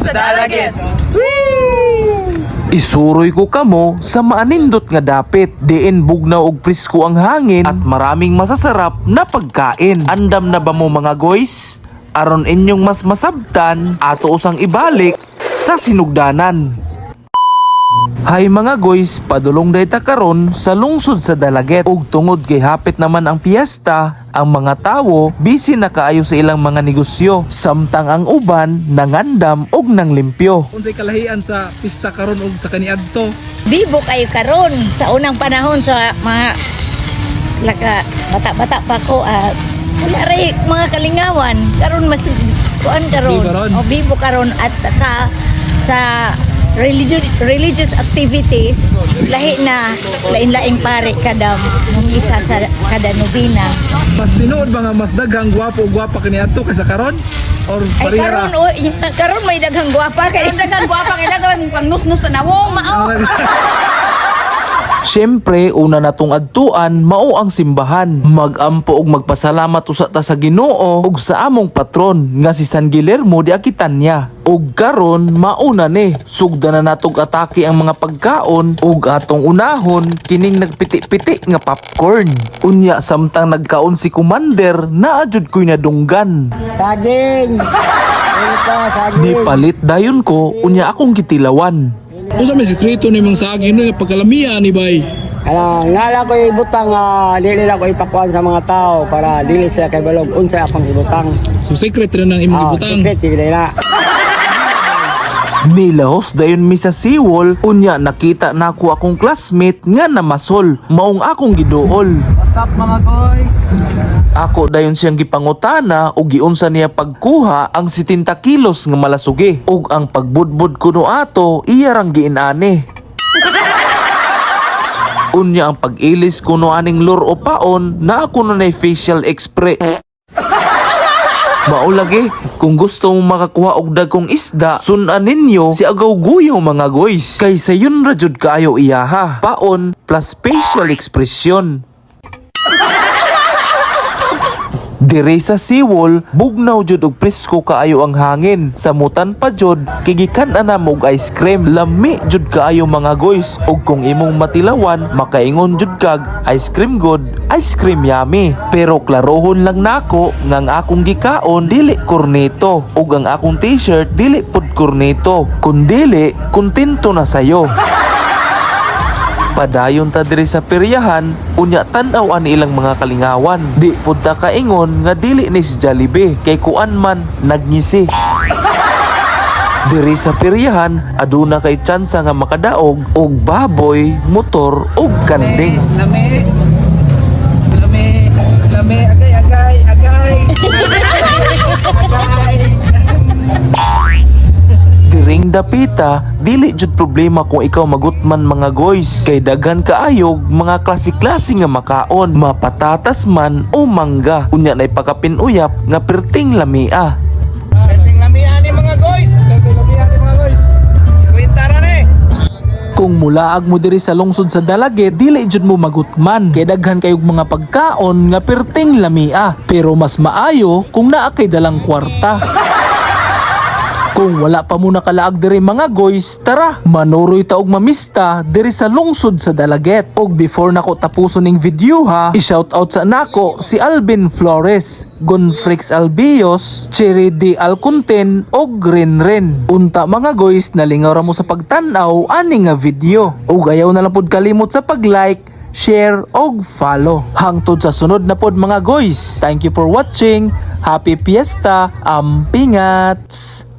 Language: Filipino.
sa Dalaget. Isuroy ko kamo sa maanindot nga dapit. Diin bugnaw og presko ang hangin at maraming masasarap na pagkain. Andam na ba mo mga guys? Aron inyong mas masabtan, ato usang ibalik sa sinugdanan. Hay mga guys, padulong dayta karon sa lungsod sa Dalaget. Ug tungod kay hapit naman ang piyesta, ang mga tawo busy na kaayo sa ilang mga negosyo, samtang ang uban nangandam og nanglimpyo. Unsay kalahian sa pista karon ug sa kaniadto? Bibo kayo karon sa unang panahon sa mga bata-bata pa ko wala rin mga kalingawan karon mas kuan karon o bibo karon at saka sa religious activities lahi na lain-laing pare kada isa sa kada nobina. Mas tinuod ba nga mas daghang gwapo o gwapa kaniadto kaysa karon or Ay parehara? karon may daghang gwapa kay daghang pang nus-nus na nawong mao. Siyempre, una natong adtuan mao ang simbahan. Magampo og magpasalamat usa ta sa Ginoo ug sa among patron nga si San Guillermo de Aquitania. Ug karon mauna ni sugda na natog atake ang mga pagkaon ug atong unahon kining nagpiti-piti nga popcorn. Unya samtang nagkaon si Commander, naadjud ko'y nadunggan. Saging! Saging! Di palit dayon ko, unya akong gitilawan. Unsa may sikreto nimong saging no pagkalamian ni bay? Ngala ko ibutang dili na ko ipakuan sa mga tao para dili sila kay balog unsay akong ibutang. So secret rin ang imong ibutang. Secret gid na. Nilahos dayon mi sa seawall, unya nakita nako akong classmate nga namasol, maong akong giduol. What's up mga boys? Ako dayon siyang gipangutana ug giunsa niya pagkuha ang 70 kilos nga malasugi ug ang pagbudbud kuno ato iya rang giinani. Unya ang pag-ilis kuno aning lure o paon na ako na facial expre. Maulagi, kung gusto mong makakuha og dagkong isda, sunan ninyo si Agaw Guyaw mga guys. Kaysa yun rajud kaayo iyaha. Paon plus facial expression. Dire sa seawall, bugnaw jud og presko kaayo ang hangin. Samutan pa jud, kigikan na mo og ice cream. Lami jud kaayo mga guys. Ug kung imong matilawan, makaingon jud kag ice cream good, ice cream yummy. Pero klarohon lang nako nga ang akong gikaon dili korneto ug ang akong t-shirt dili pud korneto. Kun dili, kontento na sayo. Padayon ta diri sa peryahan, unya tan-aw ani ilang mga kalingawan. Di pud ta kaingon nga dili ni si Jollibee kay kuan man nagngisi. Diri sa peryahan, aduna kay tsansa nga makadaog og baboy, motor ug kanding. Lami, agay. Diring dapita, dili jud problema kung ikaw magutman mga guys. Kay daghan kaayog mga klase-klase nga makaon, mapatatas man o mangga. Unya na ipakapinuyap nga perting lamia. Perting lamian ni mga boys. Kuwintara ni. Kung mulaag mo diri sa lungsod sa Dalaget, dili jud mo magutman. Kay daghan kayog mga pagkaon nga perting lamia. Pero mas maayo kung naa kay dalang kwarta. Kung wala pa mo nakalaag diri mga guys, tara, manuroy ta og mamista diri sa lungsod sa Dalaget. Og before nako tapuson ning video ha, i-shoutout sa nako si Alvin Flores, Gonfrix Albios, Cherry D. Alconten og Renren. Unta mga guys, nalingaw ra mo sa pagtan-aw ani nga video. Og ayaw na lang pod kalimot sa pag-like, share og follow. Hangtod sa sunod na pod mga guys. Thank you for watching. Happy Fiesta, Ampingats!